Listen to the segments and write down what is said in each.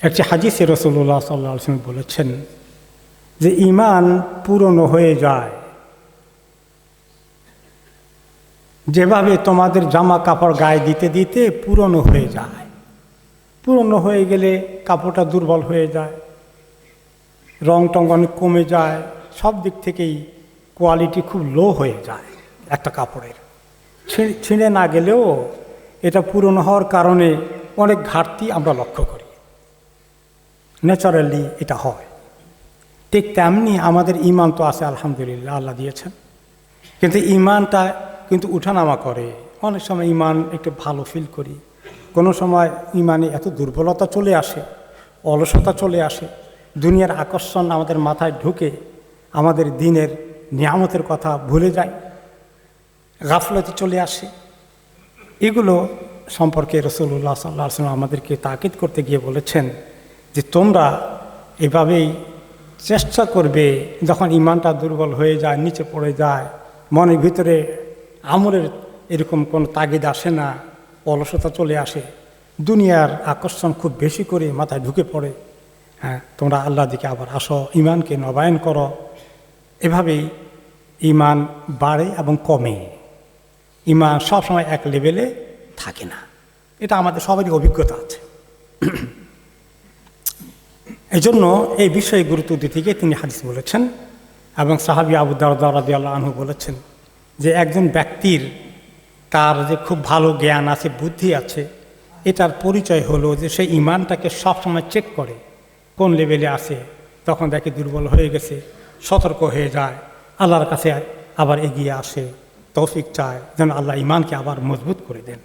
একটি হাদিসে রাসূলুল্লাহ সাল্লাল্লাহু আলাইহি ওয়াসাল্লাম বলেছেন যে ঈমান পুরনো হয়ে যায় যেভাবে তোমাদের জামা কাপড় গায়ে দিতে দিতে পুরনো হয়ে যায়। পুরনো হয়ে গেলে কাপড়টা দুর্বল হয়ে যায়, রং টং অনেক কমে যায়, সব দিক থেকেই কোয়ালিটি খুব লো হয়ে যায় একটা কাপড়ের। ছিঁড়ে না গেলেও এটা পুরনো হওয়ার কারণে অনেক ঘাটতি আমরা লক্ষ্য করি, ন্যাচারালি এটা হয়। ঠিক তেমনি আমাদের ঈমান তো আছে আলহামদুলিল্লাহ, আল্লাহ দিয়েছেন, কিন্তু ঈমানটা কিন্তু উঠানামা করে। অনেক সময় ঈমান একটু ভালো ফিল করি, কোনো সময় ঈমানে এত দুর্বলতা চলে আসে, অলসতা চলে আসে, দুনিয়ার আকর্ষণ আমাদের মাথায় ঢুকে আমাদের দিনের নিয়ামতের কথা ভুলে যায়, গাফলতি চলে আসে। এগুলো সম্পর্কে রাসূলুল্লাহ সাল্লাল্লাহু আলাইহি ওয়াসাল্লাম আমাদেরকে তাকিদ করতে গিয়ে বলেছেন যে তোমরা এভাবেই চেষ্টা করবে, যখন ঈমানটা দুর্বল হয়ে যায়, নিচে পড়ে যায়, মনের ভিতরে আমলের এরকম কোনো তাগিদ আসে না, অলসতা চলে আসে, দুনিয়ার আকর্ষণ খুব বেশি করে মাথায় ঢুকে পড়ে, হ্যাঁ, তোমরা আল্লাহর দিকে আবার আসো, ঈমানকে নবায়ন করো। এভাবেই ঈমান বাড়ে এবং কমে। ঈমান সবসময় এক লেভেলে থাকে না, এটা আমাদের সবারই অভিজ্ঞতা আছে। এই জন্য এই বিষয়ে গুরুত্ব দিতে গিয়ে তিনি হাদিস বলেছেন, এবং সাহাবী আবু দারদা রাদিয়াল্লাহু আনহু বলেছেন যে একজন ব্যক্তির তার যে খুব ভালো জ্ঞান আছে, বুদ্ধি আছে, এটার পরিচয় হলো যে সে ঈমানটাকে সবসময় চেক করে কোন লেভেলে আছে। তখন দেখে দুর্বল হয়ে গেছে, সতর্ক হয়ে যায়, আল্লাহর কাছে আবার এগিয়ে আসে, তৌফিক চায় যেন আল্লাহ ঈমানকে আবার মজবুত করে দেন।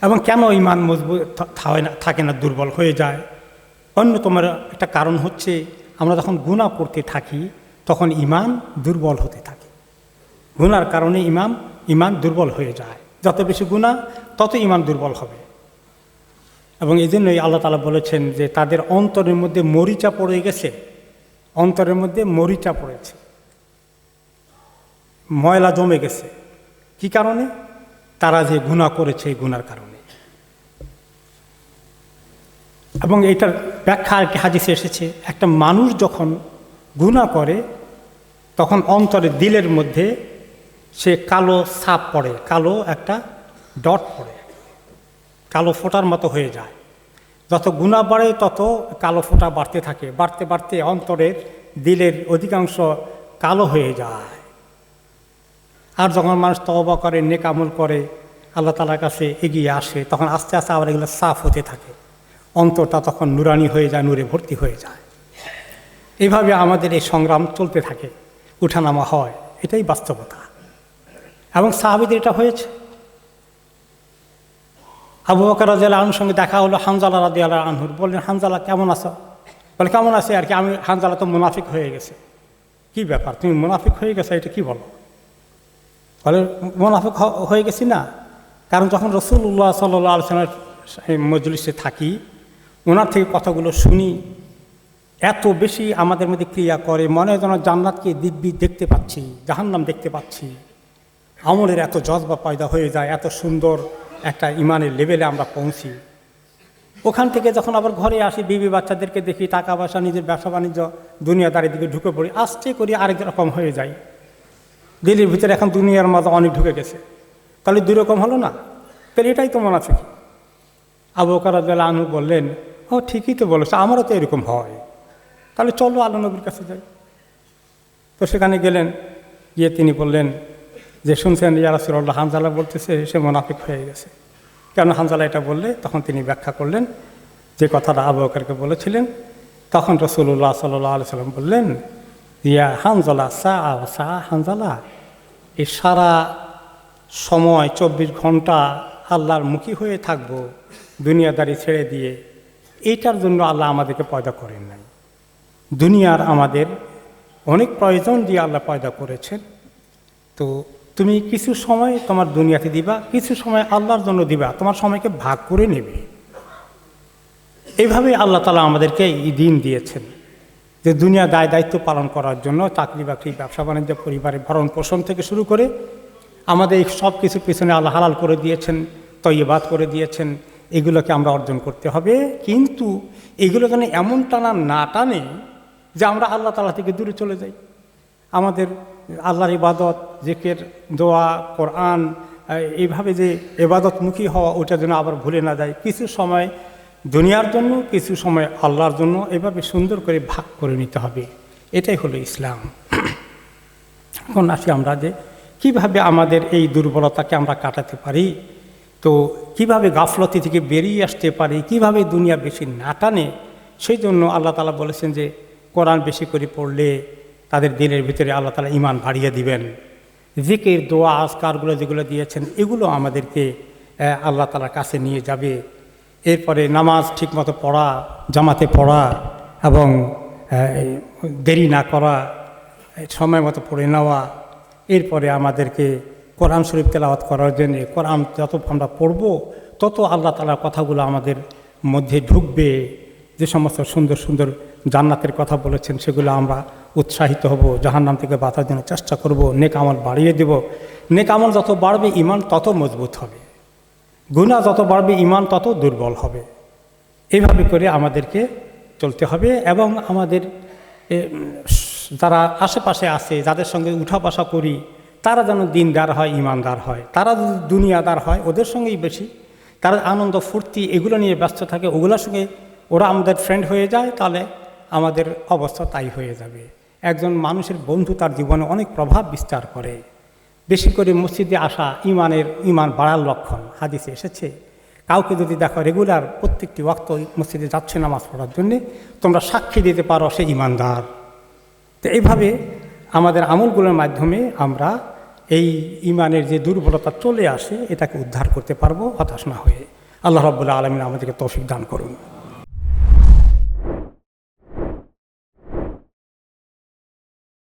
এবং কেন ঈমান মজবুত থাকে না, দুর্বল হয়ে যায়? অন্যতম একটা কারণ হচ্ছে আমরা যখন গুনাহ করতে থাকি তখন ঈমান দুর্বল হতে থাকে। গুনার কারণে ঈমান দুর্বল হয়ে যায়। যত বেশি গুনাহ তত ঈমান দুর্বল হবে। এবং এই জন্যই আল্লাহ তাআলা বলেছেন যে তাদের অন্তরের মধ্যে মরিচা পড়ে গেছে, অন্তরের মধ্যে মরিচা পড়েছে, ময়লা জমে গেছে। কি কারণে? তারা যে গুনাহ করেছে এই গুনার কারণে। এবং এইটার ব্যাখ্যা আর কি হাদিসে এসেছে, একটা মানুষ যখন গুনাহ করে তখন অন্তরে দিলের মধ্যে সে কালো ছাপ পড়ে, কালো একটা ডট পড়ে, কালো ফোঁটার মতো হয়ে যায়। যত গুনাহ বাড়ে তত কালো ফোঁটা বাড়তে থাকে, বাড়তে বাড়তে অন্তরের দিলের অধিকাংশ কালো হয়ে যায়। আর যখন মানুষ তওবা করে, নেক আমল করে, আল্লাহ তাআলার কাছে এগিয়ে আসে, তখন আস্তে আস্তে আবার এগুলো সাফ হতে থাকে, অন্তরটা তখন নুরানি হয়ে যায়, নূরে ভর্তি হয়ে যায়। এইভাবে আমাদের এই সংগ্রাম চলতে থাকে, উঠানামা হয়, এটাই বাস্তবতা। এবং সাহাবীদের এটা হয়েছে। আবু বকর রাদিয়াল্লাহু আনহুর সঙ্গে দেখা হলো হানজালা রাদিয়াল্লাহু আনহুর। বললেন, হানজালা কেমন আছো? বলে, কেমন আছে আর কি, আমি হানজালা তো মুনাফিক হয়ে গেছে। কি ব্যাপার, তুমি মুনাফিক হয়ে গেছো, এটা কি বলো? বলে, মুনাফিক হয়ে গেছি না, কারণ যখন রাসূলুল্লাহ সাল্লাল্লাহু আলাইহি ওয়াসাল্লামের মজলিসে থাকি, ওনার থেকে কথাগুলো শুনি, এত বেশি আমাদের মধ্যে ক্রিয়া করে, মনে হয় যেন জান্নাতকে দিব্যি দেখতে পাচ্ছি, জাহান্নাম দেখতে পাচ্ছি। আমলের এত জজবা পয়দা হয়ে যায়, এত সুন্দর একটা ঈমানের লেভেলে আমরা পৌঁছি। ওখান থেকে যখন আবার ঘরে আসি, বিবি বাচ্চাদেরকে দেখি, টাকা পয়সা, নিজের ব্যবসা বাণিজ্য, দুনিয়াদারির দিকে ঢুকে পড়ি, আস্তে করি আরেক রকম হয়ে যায়। দিল্লির ভিতরে এখন দুনিয়ার মজা অনেক ঢুকে গেছে, তাহলে দুই রকম হলো না? তাহলে এটাই তো মুনাফিকি। আবু বকর রাদিয়াল্লাহু আনহু বললেন, ও ঠিকই তো বলেছে, আমারও তো এরকম হয়, তাহলে চলো আল্লাহ নবীর কাছে যাই। তো সেখানে গেলেন, গিয়ে তিনি বললেন যে, শুনছেন ইয়া রাসূলুল্লাহ, হানজালা বলতেছে সে মুনাফিক হয়ে গেছে। কেন হানজালা এটা বললে? তখন তিনি ব্যাখ্যা করলেন যে কথাটা আবু বকরকে বলেছিলেন। তখন রাসূলুল্লাহ সাল্লাল্লাহু আলাইহি ওয়াসাল্লাম বললেন, ইয়া হানজালা সা হানজালা, এই সারা সময় 24 ঘন্টা আল্লাহর মুখী হয়ে থাকবো, দুনিয়াদারি ছেড়ে দিয়ে, এইটার জন্য আল্লাহ আমাদেরকে পয়দা করেন নাই। দুনিয়ার আমাদের অনেক প্রয়োজন দিয়ে আল্লাহ পয়দা করেছেন। তো তুমি কিছু সময় তোমার দুনিয়াতে দিবা, কিছু সময় আল্লাহর জন্য দিবা, তোমার সময়কে ভাগ করে নেবে। এইভাবে আল্লাহ তাআলা আমাদেরকে এই দিন দিয়েছেন যে দুনিয়া দায় দায়িত্ব পালন করার জন্য, চাকরি বাকরি, ব্যবসা বাণিজ্য, পরিবারের ভরণ পোষণ থেকে শুরু করে আমাদের এই সব কিছুর পিছনে আল্লাহ হালাল করে দিয়েছেন, তয়্যিবাত করে দিয়েছেন, এগুলোকে আমরা অর্জন করতে হবে, কিন্তু এগুলো যেন এমন টানা না টানে যে আমরা আল্লাহ তাআলা থেকে দূরে চলে যাই। আমাদের আল্লাহর ইবাদত, জিকির, দোয়া, কোরআন, এইভাবে যে ইবাদতমুখী হওয়া, ওটা যেন আবার ভুলে না যায়। কিছু সময় দুনিয়ার জন্য, কিছু সময় আল্লাহর জন্য, এভাবে সুন্দর করে ভাগ করে নিতে হবে। এটাই হলো ইসলাম। এখন আসি আমরা যে কিভাবে আমাদের এই দুর্বলতাকে আমরা কাটাতে পারি, তো কিভাবে গাফলতি থেকে বেরিয়ে আসতে পারি, কিভাবে দুনিয়া বেশি না টানে, সেই জন্য আল্লাহ তাআলা বলেছেন যে কোরআন বেশি করে পড়লে তাদের দিনের ভিতরে আল্লাহ তাআলা ঈমান বাড়িয়ে দিবেন। জিকির, দোয়া, আজকারগুলো যেগুলো দিয়েছেন, এগুলো আমাদেরকে আল্লাহ তাআলার কাছে নিয়ে যাবে। এরপরে নামাজ ঠিকমতো পড়া, জামাতে পড়া এবং দেরি না করা, সময় মতো পড়ে নেওয়া। এরপরে আমাদেরকে কোরআন শরীফ তেলাওয়াত করার জন্য, কোরআন যত আমরা পড়ব তত আল্লাহ তাআলার কথাগুলো আমাদের মধ্যে ঢুকবে। যে সমস্ত সুন্দর সুন্দর জান্নাতের কথা বলেছেন সেগুলো আমরা উৎসাহিত হব, জাহান্নাম থেকে বাঁচার জন্য চেষ্টা করব, নেক আমল বাড়িয়ে দেব। নেক আমল যত বাড়বে ঈমান তত মজবুত হবে, গুনাহ যত বাড়বে ঈমান তত দুর্বল হবে। এইভাবে করে আমাদেরকে চলতে হবে। এবং আমাদের যারা আশেপাশে আছে, যাদের সঙ্গে উঠা বসা করি, তারা যেন দিনদার হয়, ঈমানদার হয়। তারা যদি দুনিয়াদার হয়, ওদের সঙ্গেই বেশি তারা আনন্দ ফুর্তি এগুলো নিয়ে ব্যস্ত থাকে, ওগুলোর সঙ্গে ওরা আমাদের ফ্রেন্ড হয়ে যায়, তাহলে আমাদের অবস্থা তাই হয়ে যাবে। একজন মানুষের বন্ধু তার জীবনে অনেক প্রভাব বিস্তার করে। বেশি করে মসজিদে আসা ঈমান বাড়ার লক্ষণ, হাদিসে এসেছে। কাউকে যদি দেখো রেগুলার প্রত্যেকটি ওয়াক্ত মসজিদে যাচ্ছে নামাজ পড়ার জন্যে, তোমরা সাক্ষী দিতে পারো সে ঈমানদার। তো এইভাবে আমাদের আমলগুলোর মাধ্যমে আমরা এই ঈমানের যে দুর্বলতা চলে আসে, এটাকে উদ্ধার করতে পারবো হতাশ না হয়ে। আল্লাহ রাব্বুল আলামিন আমাদেরকে তৌফিক দান করুন।